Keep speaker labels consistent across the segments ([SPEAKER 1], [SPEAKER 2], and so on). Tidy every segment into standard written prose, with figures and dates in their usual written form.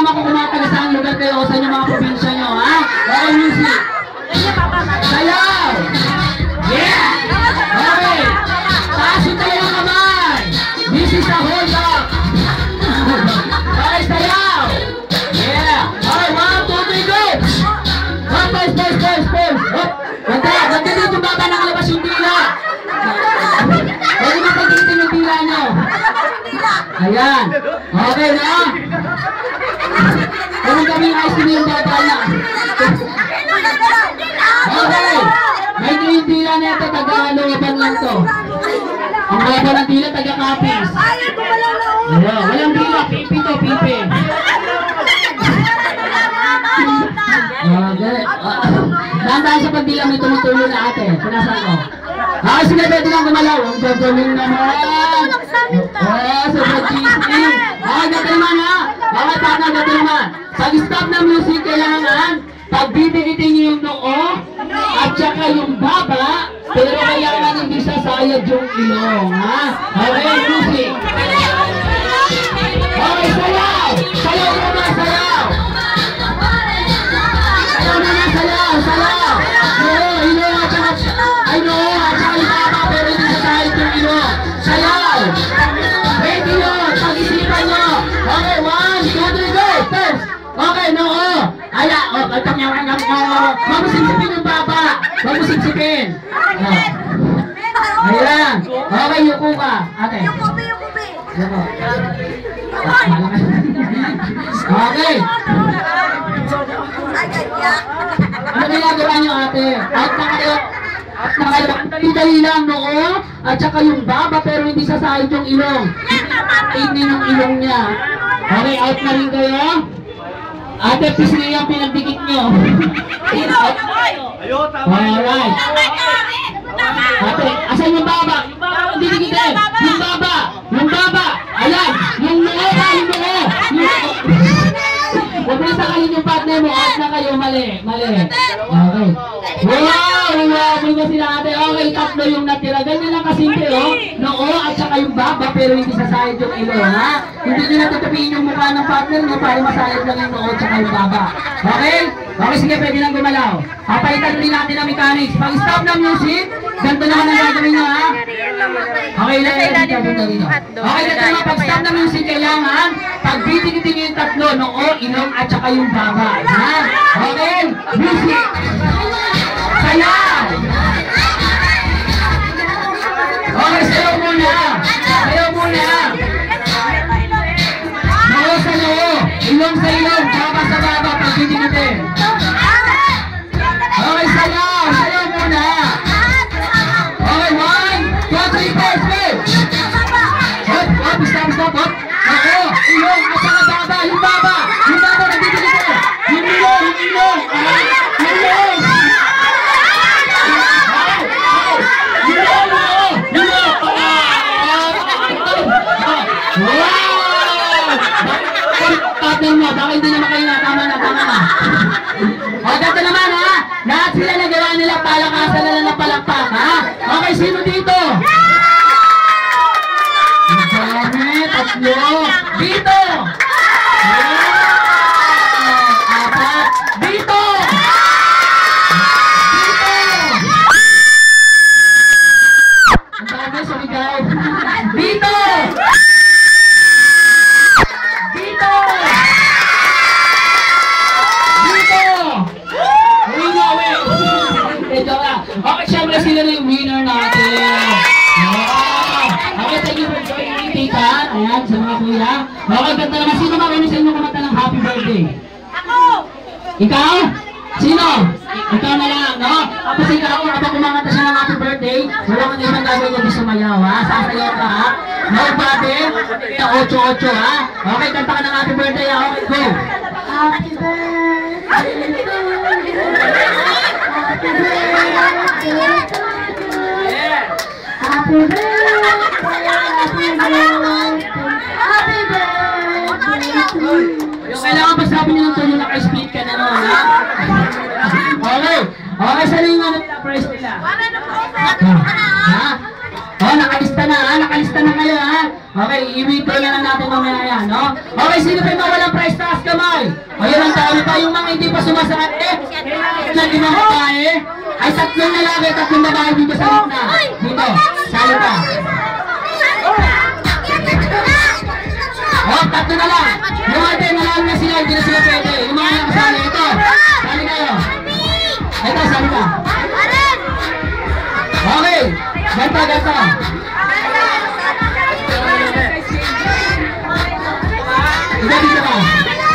[SPEAKER 1] naman kung kumataga saan lugar kayo o sa inyong mga probinsya nyo, ha? Okay, music. Sayaw! Yeah! Okay! Taas yung tayo ng kamay! This is a hold up! Okay, sayaw! Yeah! Okay, 1, 2, 3, go! Pause! Ganda dito baba nakalabas yung dila! Huwag mo pag-itin yung dila nyo! Ayan! Okay na! Kung kami ice cream yung baba na! Okay! May yung dila na ito, taga-luwaban lang to. Ang baba ng dila, taga-kapis. Ayan, walang dila, pipi to, pipi. Dahan-dahan sa pagdila, may tumutulo na ate. Pinasan ko. Sige, pwede lang gumalaw. Ang gagawin naman. Sobrang cheesy. Gato naman ha. Gato naman. Pag-stop ng music, kailangan pagbibigitin nyo yung noo at saka yung baba, pero kailangan hindi sasayad yung ilong, ha? Okay, music. Okay, sayaw! Sayaw naman, sayaw! Sayaw naman, sayaw! Sayaw! Ilong at saka, ay no, at saka yung baba, pero hindi sasayad yung ilong. Sayaw! Ready yun! Pag-isipan nyo! Okay, 1, 2, 3, go! First! Okay, noo! Aya, wag mo sipsipin yung baba. Wag mo sipsipin. Ayan. Okay, yuko ka. Ate. Yuko. Okay. Ano ginagawa nyo, ate? Out na kayo. Dali lang, noo. At saka yung baba, pero hindi sasahid yung ilong. Hindi yung ilong niya. Okay, out na rin kayo. Ate, pisngi yung pinagdikit nyo. Alright. Ate, asan yung baba? Yung baba, hindi dikitin. Yung baba. Ayan. Yung noo. Huwag na sakayin yung partner mo. At na kayo, mali. Okay. Wow, may sila ate. Okay, tatlo yung natira. Ganyan lang kasimple, oh. Noo at saka yung baba, pero hindi sasayad yung ilong, ha? Hindi nyo natatapiin yung mukha ng partner mo para masayad lang yung noo at saka yung baba. Okay? Okay, sige, pwede lang gumalaw. Papalitan rin natin ang mechanics. Pag-stop ng music, ganito naman ang gagawin nyo, ha? Okay, pag-stop ng music, kailangan pagbitin yung tatlo, noo, ilong at saka yung baba, ha? Okay? Music! Sayaw! Okay, sayaw muna! Noo sa noo, ilong sa ilong, baba sa baba, pagbitin. Okay, sayaw muna! Okay, 1, 2, 3, 4, stop! Ako, ilong at saka baba, yung baba, nagbitin. Yung ilong! Partner mo, baka hindi naman kayo na, tama na. O, dito naman ha, lahat sila nagawa nila palakasan na lang na palakpak, ha? Okay, sino dito? Ang dami, tatlo. Dito! Apat. Dito! Ang dami, sumigaw. Dito! Okay, syempre sila na yung winner natin. Okay, thank you for joining, tita. Ayan, sa mga kuya. Okay, ganda naman. Sino makinig sa inyo kumanta ng happy birthday?
[SPEAKER 2] Ako!
[SPEAKER 1] Ikaw? Sino? Ikaw na lang, no? Tapos ikaw, kapag kumakanta siya ng happy birthday, wala kang ibang gagawin kundi sumayaw, ha? Sasayaw ka, ha? No, pati? 8-8, ha? Okay, kanta ka ng happy birthday, ha? Okay, go! Happy birthday to you. Happy birthday to you. Happy birthday to you. Kailangan pa sabi niyo ng tuloy naka-split ka na naman, ha? Okay, saan yung price nila? Ha? Nakalista na, ha? Nakalista na kayo, ha? Okay, i-withdraw na lang natin mamaya yan, no? Okay, sino pa yung mawalang price? Taas kamay! Ayun ang tawag pa. Yung mga hindi pa sumasali, na limang babae, ay tatlong lalaki, tatlong babae dito sa gitna. Dito, sali pa. Oh, tatlo na lang. Yung ate, nalang na sila, hindi na sila pwede. Yung mga nakasali, ito. Sali kayo. Ito, sali ka. Okay, ganta. Ito dito ka.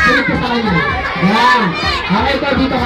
[SPEAKER 1] Sulit ka sa kanya. Yan. Okay, ito dito ka.